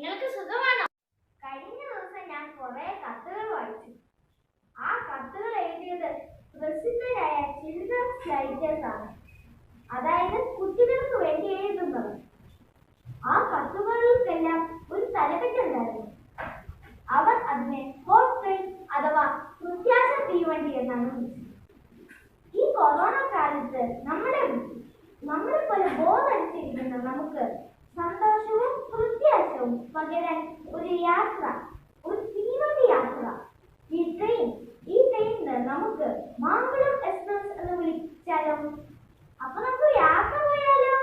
നിങ്ങൾക്ക് സുഖമാണോ? കഴിഞ്ഞ ദിവസം ഞാൻ കുറെ കത്തുകൾ വായിച്ചു. ആ കത്തുകൾ എഴുതിയത് പ്രസിദ്ധരായ ചിൽഡ്രൻസ് റൈറ്റേഴ്സ് ആണ്, അതായത് കുട്ടികൾക്ക് വേണ്ടി എഴുതുന്നവർ. ആ കത്തുകൾക്കെല്ലാം ഒരു തലക്കെട്ടുണ്ടായിരുന്നു. അവർ അതിനെ ഹോട്ട് ട്രെയിൻ അഥവാ പ്രത്യാശ തീവണ്ടി എന്നാണ് വിളിച്ചത്. ഈ കൊറോണ കാലത്ത് നമ്മളെ പോലെ ബോധടിച്ചിരിക്കുന്ന നമുക്ക് സന്തോഷവും പ്രത്യാശവും പകരാൻ ഒരു യാത്ര, ഒരു തീവണ്ടി യാത്ര. ഈ ട്രെയിനിന് നമുക്ക് മാമ്പഴം എക്സ്പ്രസ് എന്ന് വിളിച്ചാലോ? അപ്പൊ നമുക്ക് യാത്ര പോയാലോ?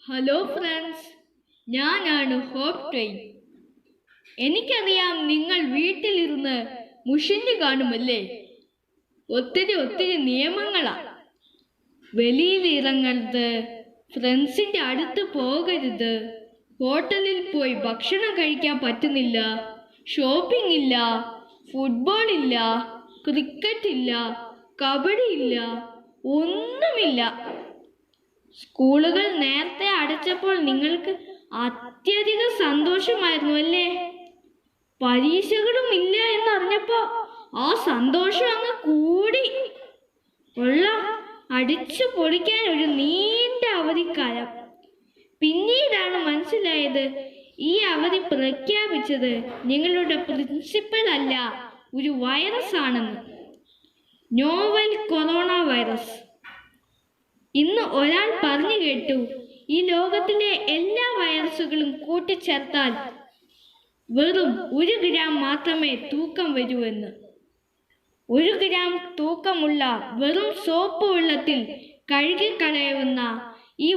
ഹലോ ഫ്രണ്ട്സ്, ഞാനാണ് ഹോപ്പ് ട്രെയിൻ. എനിക്കറിയാം നിങ്ങൾ വീട്ടിലിരുന്ന് മുഷിഞ്ഞു കാണുമല്ലേ. ഒത്തിരി നിയമങ്ങളാ. വെളിയിൽ ഇറങ്ങരുത്, ഫ്രണ്ട്സിന്റെ അടുത്ത് പോകരുത്, ഹോട്ടലിൽ പോയി ഭക്ഷണം കഴിക്കാൻ പറ്റുന്നില്ല, ഷോപ്പിംഗ് ഇല്ല, ഫുട്ബോൾ ഇല്ല, ക്രിക്കറ്റ് ഇല്ല, കബഡി ഇല്ല, ഒന്നുമില്ല. സ്കൂളുകൾ നേരത്തെ അടച്ചപ്പോൾ നിങ്ങൾക്ക് അത്യധികം സന്തോഷമായിരുന്നു അല്ലേ? പരീക്ഷകളും ഇല്ല എന്നറിഞ്ഞപ്പോ ആ സന്തോഷം അങ്ങ് കൂടി. അടിച്ചു പൊളിക്കാൻ ഒരു നീണ്ട അവധിക്കാലം. പിന്നീടാണ് മനസ്സിലായത്, ഈ അവധി പ്രഖ്യാപിച്ചത് നിങ്ങളുടെ പ്രിൻസിപ്പൽ അല്ല, ഒരു വൈറസ് ആണെന്ന്. Novel corona virus. ഇന്ന് ഒരാൾ പറഞ്ഞു കേട്ടു, ഈ ലോകത്തിലെ എല്ലാ വൈറസുകളും കൂട്ടിച്ചേർത്താൽ വെറും 1 ഗ്രാം മാത്രമേ തൂക്കം വരൂ എന്ന്. 1 ഗ്രാം തൂക്കമുള്ള വെറും സോപ്പ് വെള്ളത്തിൽ കഴുകിക്കളയുന്ന ഈ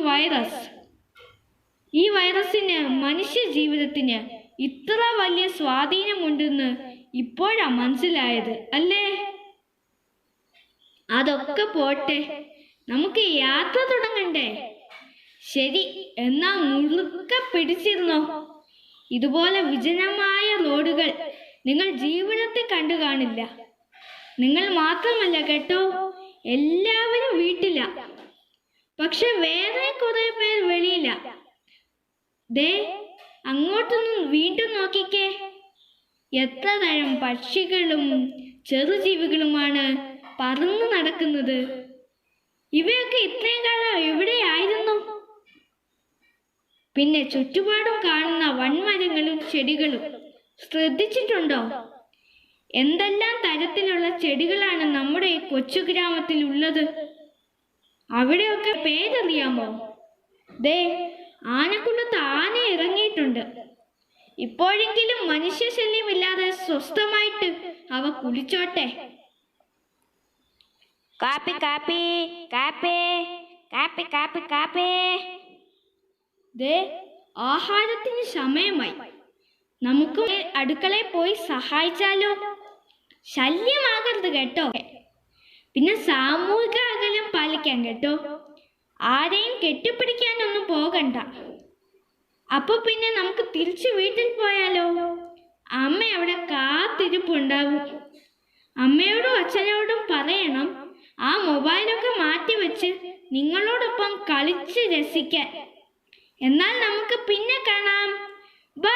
വൈറസിന് മനുഷ്യ ജീവിതത്തിന് ഇത്ര വലിയ സ്വാധീനമുണ്ടെന്ന് ഇപ്പോഴാ മനസ്സിലായത് അല്ലേ? അതൊക്കെ പോട്ടെ, നമുക്ക് യാത്ര തുടങ്ങണ്ടേ? ശരി, എന്നാ മുറുക്കെ പിടിച്ചിരുന്നോ. ഇതുപോലെ വിജനമായ റോഡുകൾ നിങ്ങൾ ജീവിതത്തിൽ കണ്ടു കാണില്ല. നിങ്ങൾ മാത്രമല്ല കേട്ടോ, എല്ലാവരും വീട്ടില. പക്ഷെ വേറെ കുറെ പേർ വെളിയില. ദേ അങ്ങോട്ടൊന്നും വീണ്ടും നോക്കിക്കേ. എത്ര തരം പക്ഷികളും ചെറുജീവികളുമാണ് പറന്നു നടക്കുന്നത്. ഇവയൊക്കെ ഇത്രയും കാലം എവിടെയായിരുന്നു? പിന്നെ ചുറ്റുപാടും കാണുന്ന വൻമരങ്ങളും ചെടികളും ശ്രദ്ധിച്ചിട്ടുണ്ടോ? എന്തെല്ലാം തരത്തിലുള്ള ചെടികളാണ് നമ്മുടെ ഈ കൊച്ചു ഗ്രാമത്തിൽ ഉള്ളത്. അവിടെയൊക്കെ പേരറിയാമോ? ദേ ആനക്കുളത്ത് ആന ഇറങ്ങിയിട്ടുണ്ട്. ഇപ്പോഴെങ്കിലും മനുഷ്യ ശല്യമില്ലാതെ സ്വസ്ഥമായിട്ട് അവ കുളിച്ചോട്ടെ. കാപ്പി കാപ്പി കാപ്പി കാപ്പി കാപ്പി കാപ്പി. ദേ ആഹാരത്തിന് സമയമായി. നമുക്ക് അടുക്കളയിൽ പോയി സഹായിച്ചാലോ? ശല്യമാകരുത് കേട്ടോ. പിന്നെ സാമൂഹിക അകലം പാലിക്കാൻ കേട്ടോ. ആരെയും കെട്ടിപ്പിടിക്കാനൊന്നും പോകണ്ട. അപ്പൊ പിന്നെ നമുക്ക് തിരിച്ചു വീട്ടിൽ പോയാലോ? അമ്മ അവിടെ കാത്തിരിപ്പുണ്ടാവും. അമ്മയോടും അച്ഛനോടും പറയണം ആ മൊബൈലൊക്കെ മാറ്റിവെച്ച് നിങ്ങളോടൊപ്പം കളിച്ച് രസിക്കാൻ. എന്നാൽ നമുക്ക് പിന്നെ കാണാം. ബൈ.